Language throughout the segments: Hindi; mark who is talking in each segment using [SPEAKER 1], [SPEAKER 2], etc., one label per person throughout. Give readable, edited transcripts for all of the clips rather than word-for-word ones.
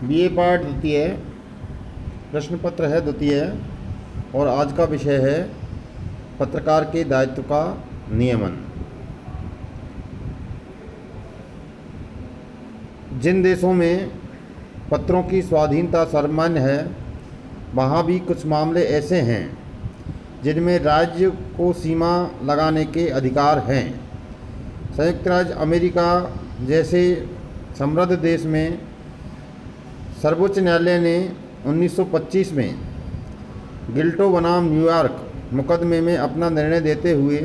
[SPEAKER 1] बीए पाठ द्वितीय, प्रश्न पत्र है द्वितीय, और आज का विषय है पत्रकार के दायित्व का नियमन। जिन देशों में पत्रों की स्वाधीनता सर्वमान्य है, वहाँ भी कुछ मामले ऐसे हैं जिनमें राज्य को सीमा लगाने के अधिकार हैं। संयुक्त राज्य अमेरिका जैसे समृद्ध देश में सर्वोच्च न्यायालय ने 1925 में गिल्टो बनाम न्यूयॉर्क मुकदमे में अपना निर्णय देते हुए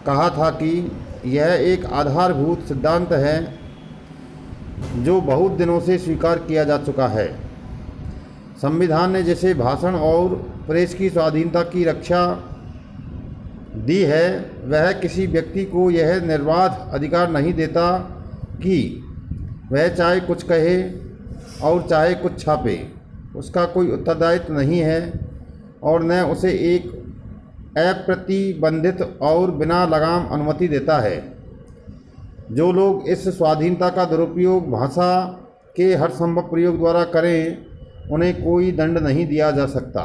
[SPEAKER 1] कहा था कि यह एक आधारभूत सिद्धांत है जो बहुत दिनों से स्वीकार किया जा चुका है। संविधान ने जैसे भाषण और प्रेस की स्वाधीनता की रक्षा दी है, वह किसी व्यक्ति को यह निर्बाध अधिकार नहीं देता कि वह चाहे कुछ कहे और चाहे कुछ छापे। उसका कोई उत्तरदायित्व नहीं है और न उसे एक अप्रतिबंधित और बिना लगाम अनुमति देता है। जो लोग इस स्वाधीनता का दुरुपयोग भाषा के हर संभव प्रयोग द्वारा करें, उन्हें कोई दंड नहीं दिया जा सकता।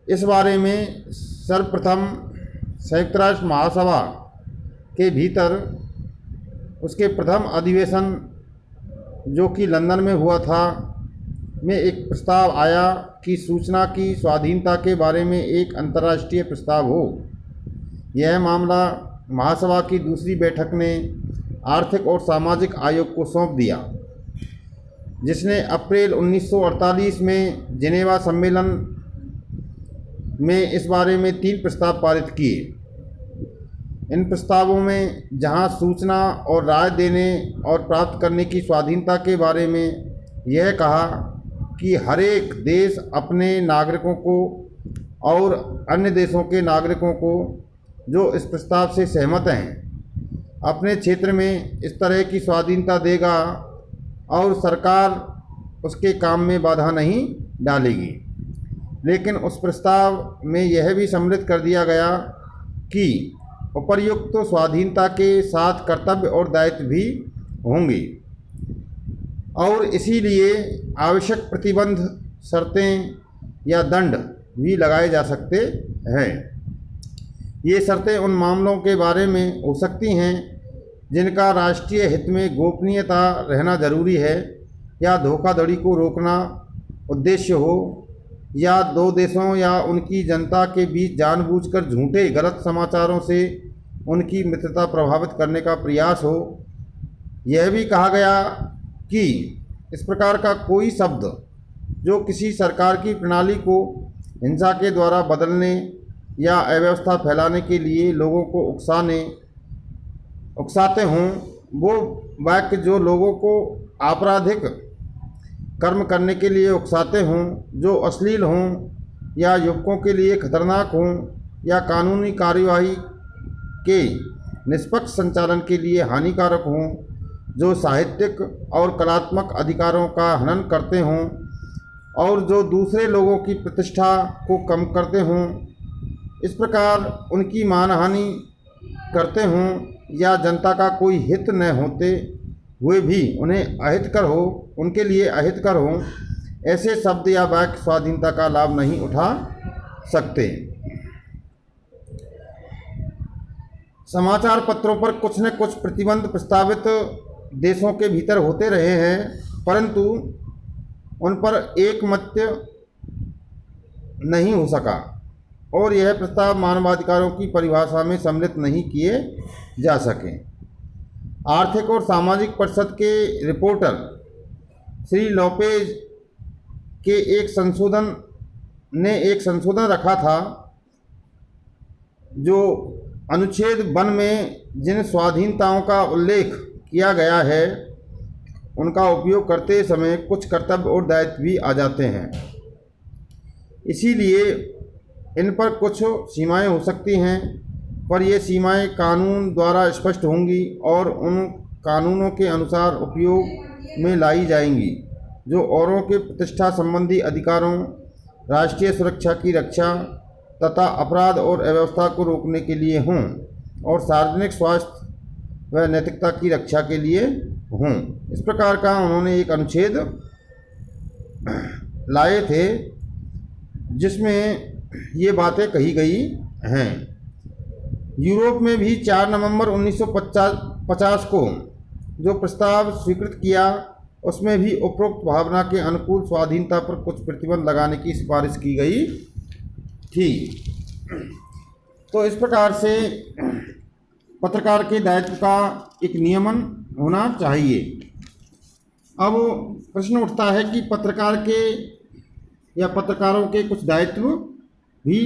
[SPEAKER 1] इस बारे में सर्वप्रथम संयुक्त राष्ट्र महासभा के भीतर उसके प्रथम अधिवेशन, जो कि लंदन में हुआ था, में एक प्रस्ताव आया कि सूचना की स्वाधीनता के बारे में एक अंतर्राष्ट्रीय प्रस्ताव हो। यह मामला महासभा की दूसरी बैठक ने आर्थिक और सामाजिक आयोग को सौंप दिया, जिसने अप्रैल 1948 में जिनेवा सम्मेलन में इस बारे में 3 प्रस्ताव पारित किए। इन प्रस्तावों में जहां सूचना और राय देने और प्राप्त करने की स्वाधीनता के बारे में यह कहा कि हर एक देश अपने नागरिकों को और अन्य देशों के नागरिकों को जो इस प्रस्ताव से सहमत हैं, अपने क्षेत्र में इस तरह की स्वाधीनता देगा और सरकार उसके काम में बाधा नहीं डालेगी। लेकिन उस प्रस्ताव में यह भी सम्मिलित कर दिया गया कि उपर्युक्त तो स्वाधीनता के साथ कर्तव्य और दायित्व भी होंगे और इसीलिए आवश्यक प्रतिबंध, शर्तें या दंड भी लगाए जा सकते हैं। ये शर्तें उन मामलों के बारे में हो सकती हैं जिनका राष्ट्रीय हित में गोपनीयता रहना जरूरी है, या धोखाधड़ी को रोकना उद्देश्य हो, या 2 देशों या उनकी जनता के बीच जानबूझकर झूठे गलत समाचारों से उनकी मित्रता प्रभावित करने का प्रयास हो। यह भी कहा गया कि इस प्रकार का कोई शब्द जो किसी सरकार की प्रणाली को हिंसा के द्वारा बदलने या अव्यवस्था फैलाने के लिए लोगों को उकसाते हों, वो वाक्य जो लोगों को आपराधिक कर्म करने के लिए उकसाते हों, जो अश्लील हों या युवकों के लिए खतरनाक हों, या कानूनी कार्यवाही के निष्पक्ष संचालन के लिए हानिकारक हों, जो साहित्यिक और कलात्मक अधिकारों का हनन करते हों और जो दूसरे लोगों की प्रतिष्ठा को कम करते हों, इस प्रकार उनकी मानहानि करते हों, या जनता का कोई हित न होते हुए भी उन्हें अहितकर हो, उनके लिए अहितकर हों, ऐसे शब्द या वाक्य स्वाधीनता का लाभ नहीं उठा सकते। समाचार पत्रों पर कुछ न कुछ प्रतिबंध प्रस्तावित देशों के भीतर होते रहे हैं, परंतु उन पर एकमत्य नहीं हो सका और यह प्रस्ताव मानवाधिकारों की परिभाषा में सम्मिलित नहीं किए जा सके। आर्थिक और सामाजिक परिषद के रिपोर्टर श्री लोपेज के एक संशोधन रखा था, जो अनुच्छेद 1 में जिन स्वाधीनताओं का उल्लेख किया गया है, उनका उपयोग करते समय कुछ कर्तव्य और दायित्व भी आ जाते हैं। इसीलिए इन पर कुछ सीमाएं हो सकती हैं, पर ये सीमाएं कानून द्वारा स्पष्ट होंगी और उन कानूनों के अनुसार उपयोग में लाई जाएंगी जो औरों के प्रतिष्ठा संबंधी अधिकारों, राष्ट्रीय सुरक्षा की रक्षा तथा अपराध और अव्यवस्था को रोकने के लिए हों और सार्वजनिक स्वास्थ्य व नैतिकता की रक्षा के लिए हों। इस प्रकार का उन्होंने एक अनुच्छेद लाए थे जिसमें ये बातें कही गई हैं। यूरोप में भी 4 नवंबर 1950 को जो प्रस्ताव स्वीकृत किया उसमें भी उपरोक्त भावना के अनुकूल स्वाधीनता पर कुछ प्रतिबंध लगाने की सिफारिश की गई थी। तो इस प्रकार से पत्रकार के दायित्व का एक नियमन होना चाहिए। अब प्रश्न उठता है कि पत्रकार के या पत्रकारों के कुछ दायित्व भी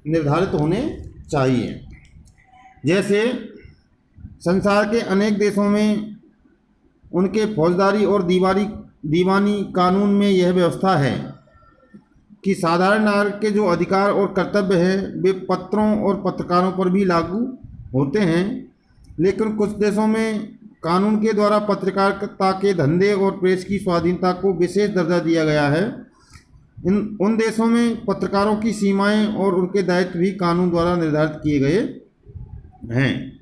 [SPEAKER 1] निर्धारित होने चाहिए। जैसे संसार के अनेक देशों में उनके फौजदारी और दीवानी कानून में यह व्यवस्था है कि साधारण नागरिक के जो अधिकार और कर्तव्य हैं वे पत्रों और पत्रकारों पर भी लागू होते हैं, लेकिन कुछ देशों में कानून के द्वारा पत्रकारिता के धंधे और प्रेस की स्वाधीनता को विशेष दर्जा दिया गया है। उन देशों में पत्रकारों की सीमाएं और उनके दायित्व भी कानून द्वारा निर्धारित किए गए हैं।